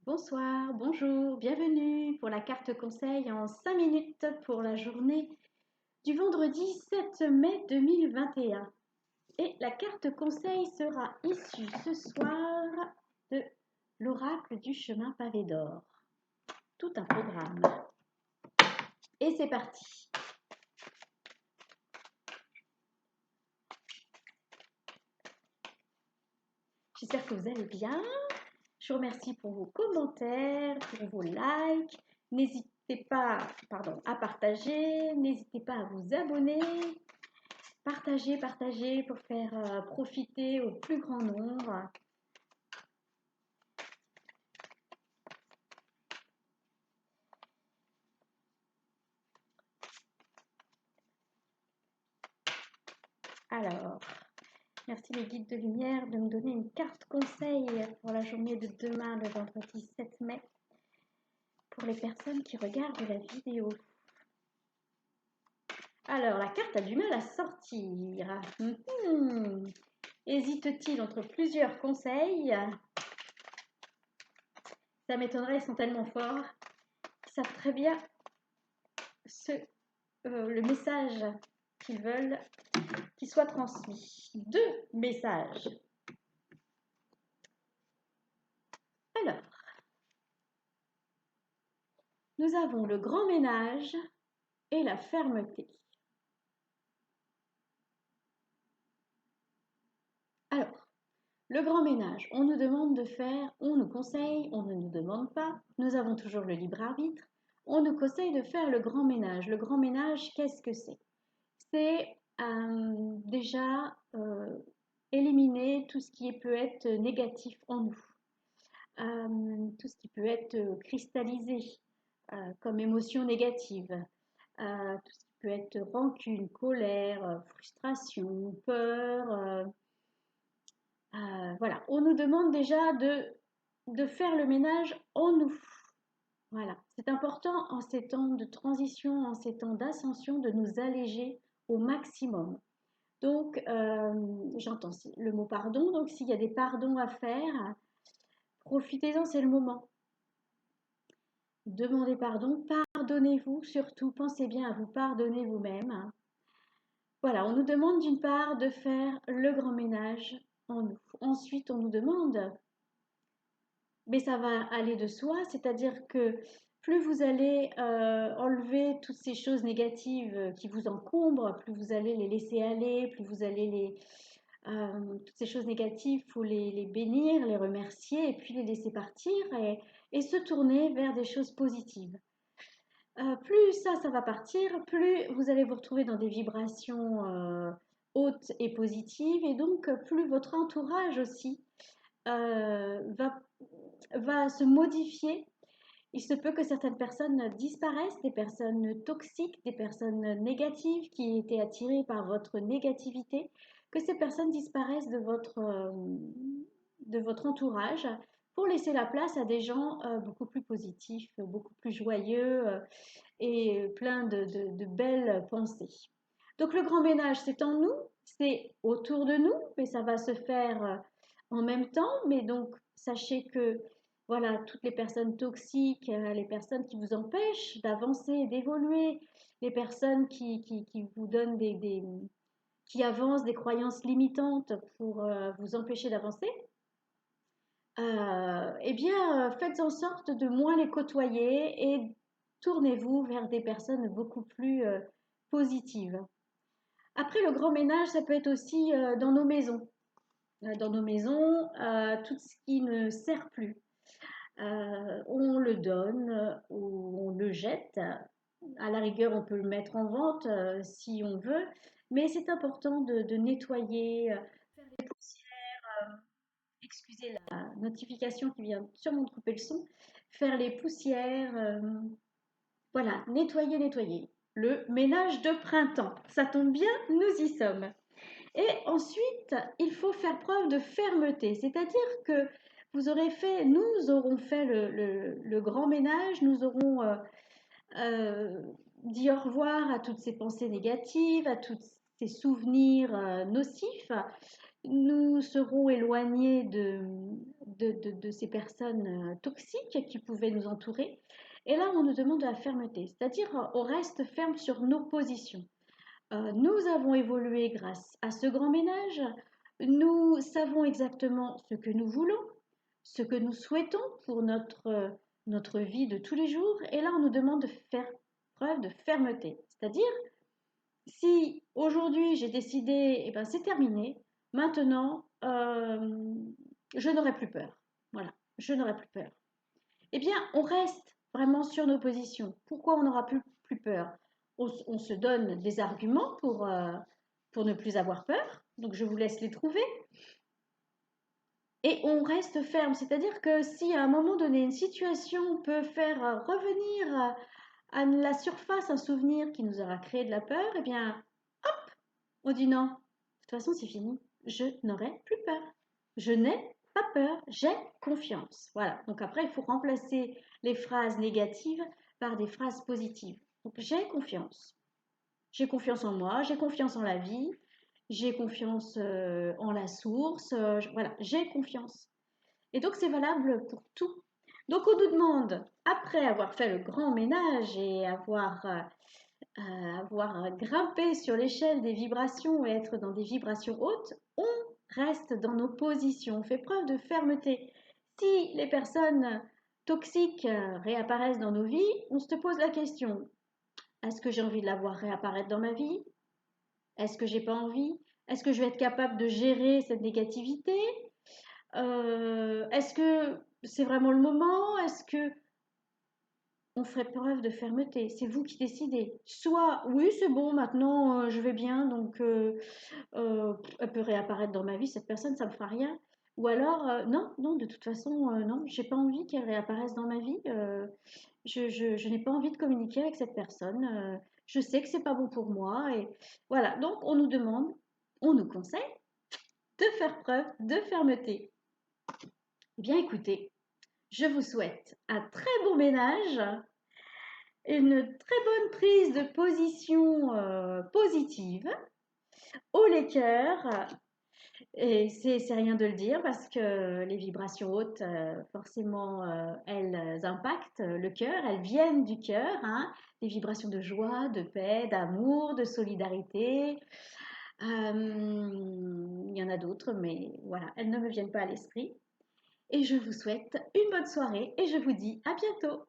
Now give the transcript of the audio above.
Bonsoir, bonjour, bienvenue pour la carte conseil en 5 minutes pour la journée du vendredi 7 mai 2021. Et la carte conseil sera issue ce soir de l'oracle du chemin pavé d'or. Tout un programme. Et c'est parti. J'espère que vous allez bien. Je vous remercie pour vos commentaires, pour vos likes. N'hésitez pas à partager, n'hésitez pas à vous abonner. Partagez, partagez pour faire profiter au plus grand nombre. Alors, merci les guides de lumière de me donner une carte conseil pour la journée de demain, le vendredi 7 mai, pour les personnes qui regardent la vidéo. Alors, la carte a du mal à sortir. Hésite-t-il entre plusieurs conseils? Ça m'étonnerait, ils sont tellement forts. Ils savent très bien le message qu'ils veulent qu'il soit transmis. 2 messages. Alors, nous avons le grand ménage et la fermeté. Alors, le grand ménage, on nous demande de faire, on nous conseille, on ne nous demande pas. Nous avons toujours le libre arbitre. On nous conseille de faire le grand ménage. Le grand ménage, qu'est-ce que c'est? C'est déjà éliminer tout ce qui peut être négatif en nous. Tout ce qui peut être cristallisé comme émotion négative, tout ce qui peut être rancune, colère, frustration, peur. Voilà, on nous demande déjà de faire le ménage en nous. Voilà, c'est important en ces temps de transition, en ces temps d'ascension, de nous alléger au maximum. Donc, j'entends le mot pardon, donc s'il y a des pardons à faire, profitez-en, c'est le moment. Demandez pardon, pardonnez-vous, surtout pensez bien à vous pardonner vous-même. Voilà, on nous demande d'une part de faire le grand ménage en nous. Ensuite, on nous demande, mais ça va aller de soi, c'est-à-dire que plus vous allez enlever toutes ces choses négatives qui vous encombrent, plus vous allez les laisser aller, plus vous allez toutes ces choses négatives, il faut les bénir, les remercier et puis les laisser partir et se tourner vers des choses positives. Plus ça va partir, plus vous allez vous retrouver dans des vibrations hautes et positives et donc plus votre entourage aussi va se modifier. Il se peut que certaines personnes disparaissent, des personnes toxiques, des personnes négatives qui étaient attirées par votre négativité, que ces personnes disparaissent de votre entourage pour laisser la place à des gens beaucoup plus positifs, beaucoup plus joyeux et plein de belles pensées. Donc le grand ménage, c'est en nous, c'est autour de nous, mais ça va se faire en même temps. Mais donc sachez que voilà, toutes les personnes toxiques, les personnes qui vous empêchent d'avancer, d'évoluer, les personnes qui vous donnent qui avancent des croyances limitantes pour vous empêcher d'avancer, eh bien, faites en sorte de moins les côtoyer et tournez-vous vers des personnes beaucoup plus positives. Après, le grand ménage, ça peut être aussi dans nos maisons. Dans nos maisons, tout ce qui ne sert plus. On le donne ou on le jette. À la rigueur, on peut le mettre en vente si on veut, mais c'est important de nettoyer, faire les poussières. Excusez la notification qui vient sûrement de couper le son. Faire les poussières. Voilà, nettoyer, nettoyer. Le ménage de printemps. Ça tombe bien, nous y sommes. Et ensuite, il faut faire preuve de fermeté, c'est-à-dire que nous aurons fait le grand ménage, nous aurons dit au revoir à toutes ces pensées négatives, à tous ces souvenirs nocifs. nous serons éloignés de ces personnes toxiques qui pouvaient nous entourer. Et là, on nous demande de la fermeté, c'est-à-dire on reste ferme sur nos positions. Nous avons évolué grâce à ce grand ménage. Nous savons exactement ce que nous voulons, ce que nous souhaitons pour notre vie de tous les jours. Et là, on nous demande de faire preuve de fermeté. C'est-à-dire, si aujourd'hui j'ai décidé, eh ben, c'est terminé, maintenant, je n'aurai plus peur. Voilà, je n'aurai plus peur. Eh bien, on reste vraiment sur nos positions. Pourquoi on n'aura plus peur? On se donne des arguments pour ne plus avoir peur. Donc, je vous laisse les trouver. Et on reste ferme. C'est-à-dire que si à un moment donné, une situation peut faire revenir à la surface un souvenir qui nous aura créé de la peur, eh bien, on dit non. De toute façon, c'est fini. Je n'aurai plus peur. Je n'ai pas peur. J'ai confiance. Voilà. Donc après, il faut remplacer les phrases négatives par des phrases positives. Donc j'ai confiance. J'ai confiance en moi. J'ai confiance en la vie. J'ai confiance en la source. Voilà. J'ai confiance. Et donc c'est valable pour tout. Donc on nous demande, après avoir fait le grand ménage et avoir grimpé sur l'échelle des vibrations et être dans des vibrations hautes, on reste dans nos positions, on fait preuve de fermeté. Si les personnes toxiques réapparaissent dans nos vies, on se pose la question, est-ce que j'ai envie de la voir réapparaître dans ma vie? Est-ce que j'ai pas envie? Est-ce que je vais être capable de gérer cette négativité? Est-ce que c'est vraiment le moment? Est-ce que on ferait preuve de fermeté? C'est vous qui décidez. Soit, oui, c'est bon, maintenant je vais bien, donc elle peut réapparaître dans ma vie, cette personne, ça me fera rien. Ou alors, non, non, de toute façon, non, j'ai pas envie qu'elle réapparaisse dans ma vie. Je n'ai pas envie de communiquer avec cette personne. Je sais que c'est pas bon pour moi. Et voilà, donc on nous demande, on nous conseille de faire preuve de fermeté. Eh bien, écoutez, je vous souhaite un très bon ménage, une très bonne prise de position positive, haut les cœurs. Et c'est rien de le dire parce que les vibrations hautes, forcément, elles impactent le cœur, elles viennent du cœur, hein, des vibrations de joie, de paix, d'amour, de solidarité. Il y en a d'autres, mais voilà, elles ne me viennent pas à l'esprit. Et je vous souhaite une bonne soirée et je vous dis à bientôt.